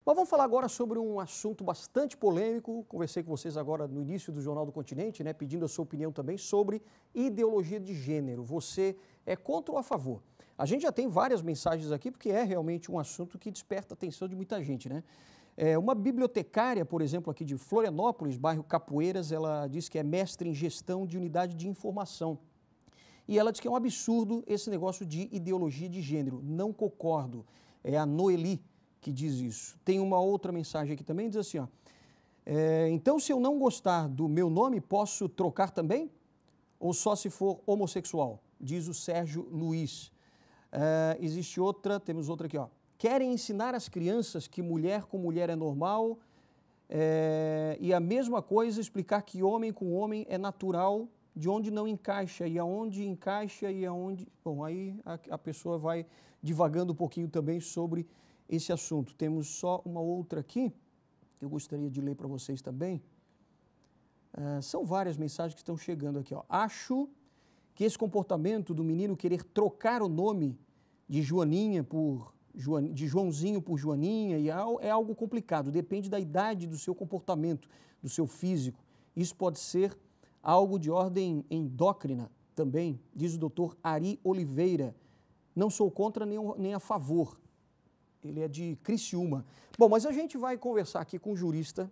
Mas vamos falar agora sobre um assunto bastante polêmico. Conversei com vocês agora no início do Jornal do Continente, né, pedindo a sua opinião também sobre ideologia de gênero. Você é contra ou a favor? A gente já tem várias mensagens aqui, porque é realmente um assunto que desperta a atenção de muita gente, né? Uma bibliotecária, por exemplo, aqui de Florianópolis, bairro Capoeiras, ela diz que é mestre em gestão de unidade de informação. E ela diz que é um absurdo esse negócio de ideologia de gênero. Não concordo. É a Noeli que diz isso. Tem uma outra mensagem aqui também, diz assim, ó, então se eu não gostar do meu nome, posso trocar também? Ou só se for homossexual? Diz o Sérgio Luiz. Existe outra, temos outra aqui, ó. Querem ensinar às crianças que mulher com mulher é normal e a mesma coisa explicar que homem com homem é natural, de onde não encaixa e aonde encaixa e aonde... Bom, aí a pessoa vai divagando um pouquinho também sobre esse assunto. Temos só uma outra aqui, que eu gostaria de ler para vocês também. São várias mensagens que estão chegando aqui, ó. Acho que esse comportamento do menino querer trocar o nome de Joaninha de Joãozinho por Joaninha é algo complicado, depende da idade do seu comportamento, do seu físico. Isso pode ser algo de ordem endócrina também, diz o doutor Ari Oliveira. Não sou contra nem a favor. Ele é de Criciúma. Bom, mas a gente vai conversar aqui com um jurista,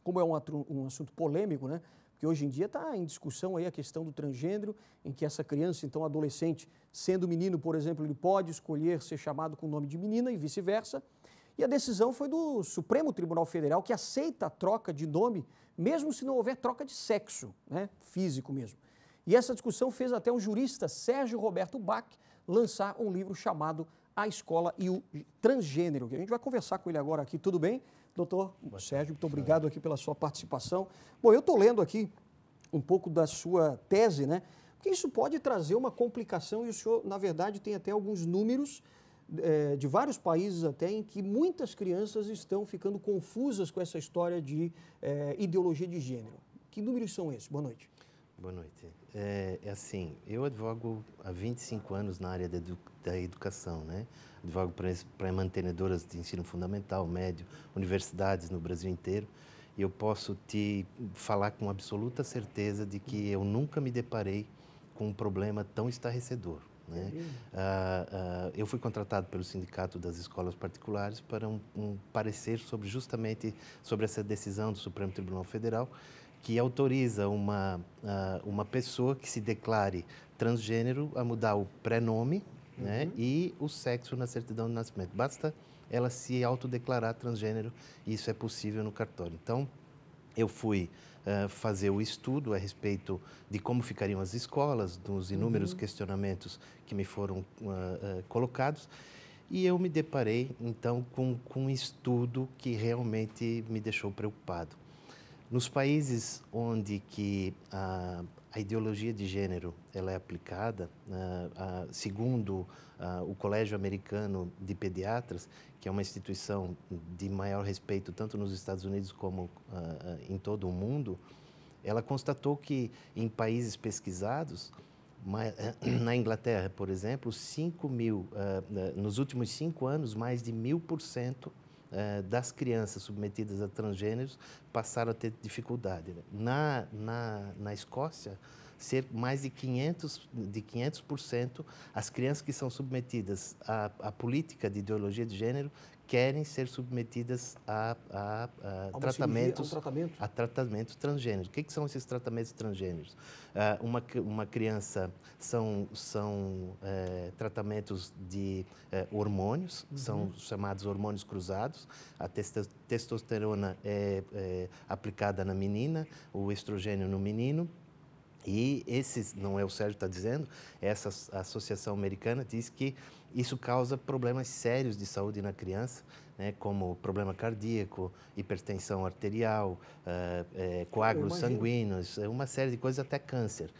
como é um assunto polêmico, né? Porque hoje em dia está em discussão aí a questão do transgênero, em que essa criança, então adolescente, sendo menino, por exemplo, ele pode escolher ser chamado com o nome de menina e vice-versa. E a decisão foi do Supremo Tribunal Federal, que aceita a troca de nome, mesmo se não houver troca de sexo, né? Físico mesmo. E essa discussão fez até o jurista Sérgio Roberto Bach lançar um livro chamado A Escola e o Transgênero, que a gente vai conversar com ele agora aqui. Tudo bem? Doutor Sérgio, muito obrigado aqui pela sua participação. Bom, eu estou lendo aqui um pouco da sua tese, né? Porque isso pode trazer uma complicação e o senhor, na verdade, tem até alguns números de vários países até em que muitas crianças estão ficando confusas com essa história de ideologia de gênero. Que números são esses? Boa noite. Boa noite. Assim, eu advogo há 25 anos na área da educação, né? Advogo para mantenedoras de ensino fundamental, médio, universidades no Brasil inteiro. E eu posso te falar com absoluta certeza de que eu nunca me deparei com um problema tão estarrecedor, né? Eu fui contratado pelo Sindicato das Escolas Particulares para um parecer justamente sobre essa decisão do Supremo Tribunal Federal, que autoriza uma pessoa que se declare transgênero a mudar o prenome, né, e o sexo na certidão de nascimento. Basta ela se autodeclarar transgênero e isso é possível no cartório. Então, eu fui fazer o estudo a respeito de como ficariam as escolas, dos inúmeros questionamentos que me foram colocados, e eu me deparei, então, com um estudo que realmente me deixou preocupado. Nos países onde que a ideologia de gênero ela é aplicada, segundo o Colégio Americano de Pediatras, que é uma instituição de maior respeito tanto nos Estados Unidos como em todo o mundo, ela constatou que em países pesquisados, na Inglaterra, por exemplo, nos últimos 5 anos, mais de 1000% das crianças submetidas a transgêneros passaram a ter dificuldade. Na Escócia, mais de 500% as crianças que são submetidas à política de ideologia de gênero querem ser submetidas a tratamentos transgêneros. O que são esses tratamentos transgêneros? Uma criança são tratamentos de hormônios, são chamados hormônios cruzados. A testosterona é aplicada na menina, o estrogênio no menino. E não é o Sérgio que está dizendo, essa associação americana diz que isso causa problemas sérios de saúde na criança, né, como problema cardíaco, hipertensão arterial, coágulos sanguíneos, uma série de coisas, até câncer.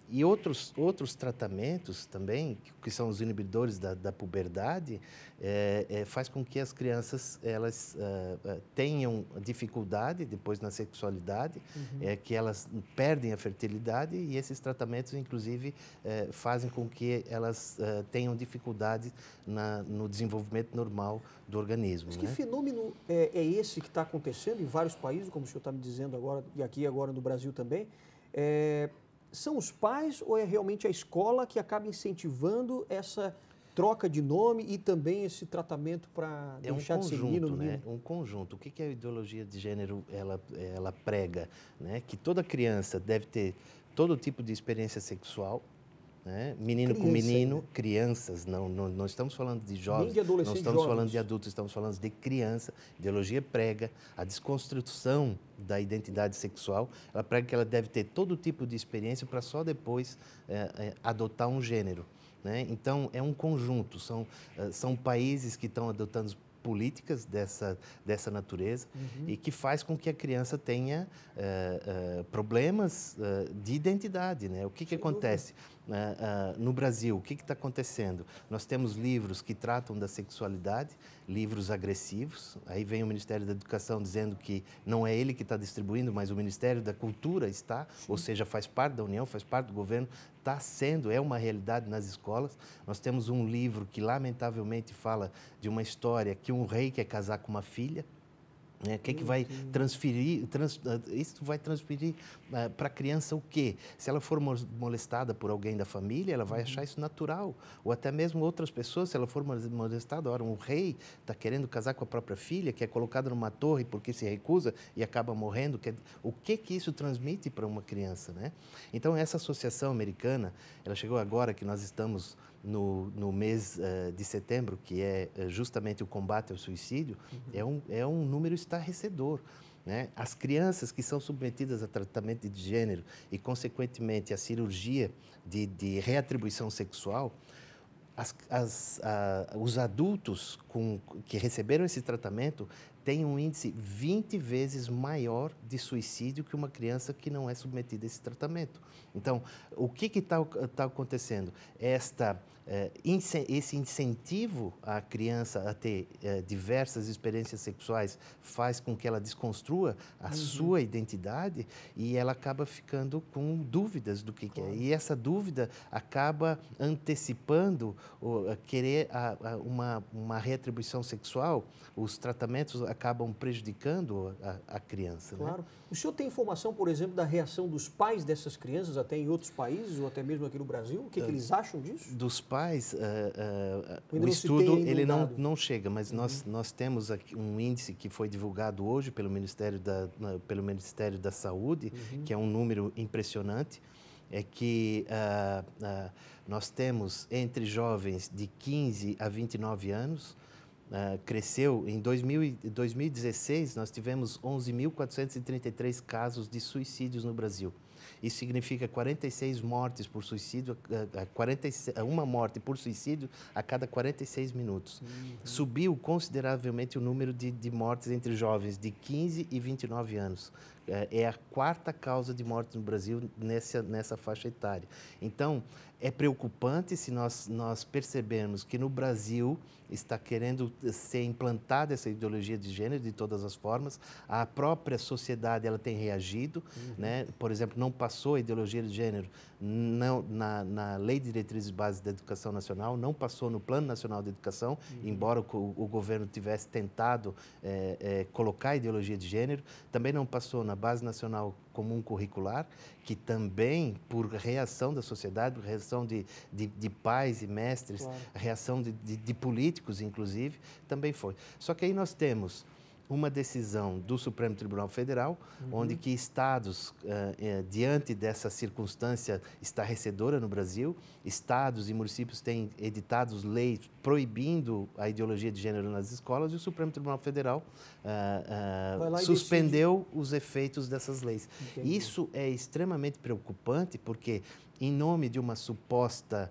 E outros tratamentos também, que são os inibidores da puberdade, faz com que as crianças elas tenham dificuldade depois na sexualidade, que elas perdem a fertilidade, e esses tratamentos, inclusive, fazem com que elas tenham dificuldade no desenvolvimento normal do organismo. Mas que fenômeno é esse que está acontecendo em vários países, como o senhor está me dizendo agora, e aqui agora no Brasil também? São os pais ou é realmente a escola que acaba incentivando essa troca de nome e também esse tratamento para deixar de ser menino no menino? É um conjunto. O que a ideologia de gênero ela prega? Né? Que toda criança deve ter todo tipo de experiência sexual, né? Menino com menino, crianças, não estamos falando de jovens, não estamos falando de adultos, estamos falando de criança. A ideologia prega a desconstrução da identidade sexual, ela prega que ela deve ter todo tipo de experiência para só depois adotar um gênero. Né? Então, é um conjunto, são países que estão adotando políticas dessa natureza e que faz com que a criança tenha problemas de identidade. Né? O que acontece? No Brasil, o que está acontecendo? Nós temos livros que tratam da sexualidade, livros agressivos. Aí vem o Ministério da Educação dizendo que não é ele que está distribuindo, mas o Ministério da Cultura está, ou seja, faz parte da União, faz parte do governo, é uma realidade nas escolas. Nós temos um livro que, lamentavelmente, fala de uma história que um rei quer casar com uma filha. O que vai transferir? Isso vai transferir para a criança o quê? Se ela for molestada por alguém da família, ela vai achar isso natural. Ou até mesmo outras pessoas, se ela for molestada, um rei está querendo casar com a própria filha, que é colocada numa torre porque se recusa e acaba morrendo. O que isso transmite para uma criança? Né? Então, essa associação americana, ela chegou agora que nós estamos no mês de setembro, que é justamente o combate ao suicídio, é um número estarrecedor. Né? As crianças que são submetidas a tratamento de gênero e, consequentemente, a cirurgia de reatribuição sexual, os adultos que receberam esse tratamento têm um índice 20 vezes maior de suicídio que uma criança que não é submetida a esse tratamento. Então, o que está acontecendo? Esse incentivo à criança a ter diversas experiências sexuais faz com que ela desconstrua a sua identidade e ela acaba ficando com dúvidas do que é. E essa dúvida acaba antecipando querer uma reatribuição sexual. Os tratamentos acabam prejudicando a criança. Claro. Né? O senhor tem informação, por exemplo, da reação dos pais dessas crianças, até em outros países, ou até mesmo aqui no Brasil? O que eles acham disso? Dos pais, o estudo ele não chega, mas nós temos aqui um índice que foi divulgado hoje pelo Ministério da Saúde, que é um número impressionante, é que nós temos entre jovens de 15 a 29 anos, cresceu. Em 2016, nós tivemos 11.433 casos de suicídios no Brasil. Isso significa 46 mortes por suicídio, uma morte por suicídio a cada 46 minutos. Subiu consideravelmente o número de mortes entre jovens de 15 e 29 anos. É a quarta causa de morte no Brasil nessa faixa etária. Então, é preocupante se nós percebermos que no Brasil está querendo ser implantada essa ideologia de gênero de todas as formas. A própria sociedade ela tem reagido. Né? Por exemplo, não passou a ideologia de gênero na Lei de Diretrizes Básicas da Educação Nacional, não passou no Plano Nacional de Educação, embora o governo tivesse tentado colocar a ideologia de gênero. Também não passou na Base Nacional Comum Curricular, que também, por reação da sociedade, por reação de pais e mestres, claro, reação de políticos, inclusive, também foi. Só que aí nós temos uma decisão do Supremo Tribunal Federal, onde que estados, diante dessa circunstância estarrecedora no Brasil, estados e municípios têm editado leis proibindo a ideologia de gênero nas escolas, e o Supremo Tribunal Federal suspendeu os efeitos dessas leis. Entendi. Isso é extremamente preocupante, porque em nome de uma suposta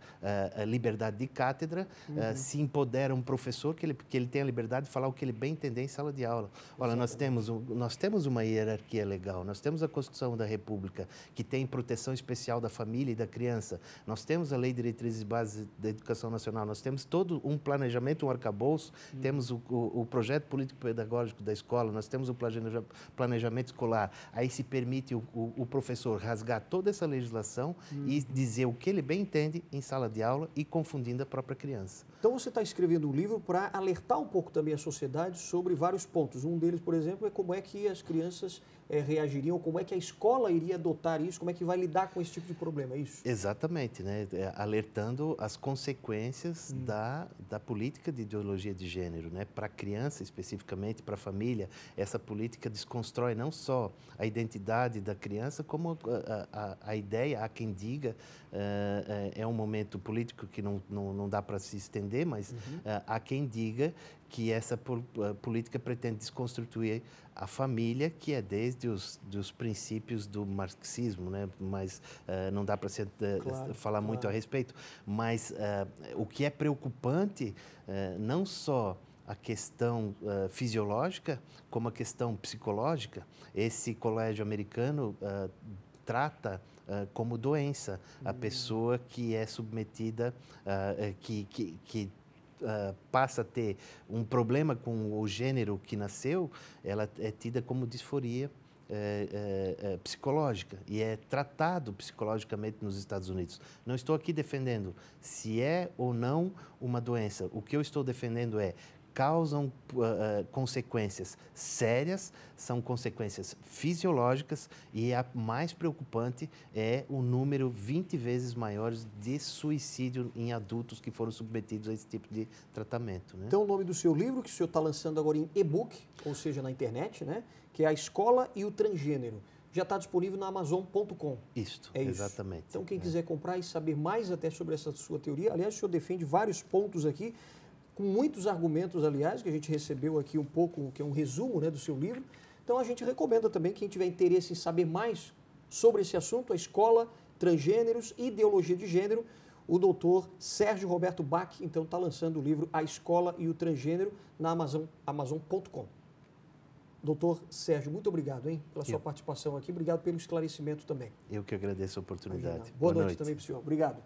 liberdade de cátedra, se empodera um professor que ele tem a liberdade de falar o que ele bem entender em sala de aula. Olha, nós temos uma hierarquia legal, nós temos a Constituição da República, que tem proteção especial da família e da criança, nós temos a Lei de Diretrizes e Bases da Educação Nacional, nós temos todo um planejamento, um arcabouço, temos o projeto político-pedagógico da escola, nós temos o planejamento escolar. Aí se permite o professor rasgar toda essa legislação e dizer o que ele bem entende em sala de aula e confundindo a própria criança. Então você está escrevendo um livro para alertar um pouco também a sociedade sobre vários pontos. Um deles, por exemplo, é como é que as crianças reagiriam, como é que a escola iria adotar isso, como é que vai lidar com esse tipo de problema, é isso? Exatamente, né? Alertando as consequências da política de ideologia de gênero, né? Para a criança, especificamente, para a família, essa política desconstrói não só a identidade da criança, como a ideia, há quem diga, é um momento político que não dá para se estender, mas há quem diga que essa política pretende desconstruir a família, que é desde os princípios do marxismo, né? Mas não dá para falar muito a respeito. Mas o que é preocupante, não só a questão fisiológica, como a questão psicológica. Esse colégio americano trata como doença a pessoa que é submetida, que passa a ter um problema com o gênero que nasceu, ela é tida como disforia psicológica e é tratado psicologicamente nos Estados Unidos. Não estou aqui defendendo se é ou não uma doença. O que eu estou defendendo causam consequências sérias, são consequências fisiológicas e a mais preocupante é o número 20 vezes maior de suicídio em adultos que foram submetidos a esse tipo de tratamento, né? Então, o nome do seu livro, que o senhor está lançando agora em e-book, ou seja, na internet, né? Que é A Escola e o Transgênero. Já está disponível na Amazon.com. Isso, é isso, exatamente. Então, quem quiser comprar e saber mais até sobre essa sua teoria, aliás, o senhor defende vários pontos aqui, com muitos argumentos, aliás, que a gente recebeu aqui um pouco, que é um resumo, né, do seu livro. Então, a gente recomenda também, quem tiver interesse em saber mais sobre esse assunto, a escola, transgêneros, ideologia de gênero, o doutor Sérgio Roberto Bach, então, está lançando o livro A Escola e o Transgênero na Amazon.com. Doutor Sérgio, muito obrigado, hein, pela sua participação aqui. Obrigado pelo esclarecimento também. Eu que agradeço a oportunidade. Boa noite também para o senhor. Obrigado.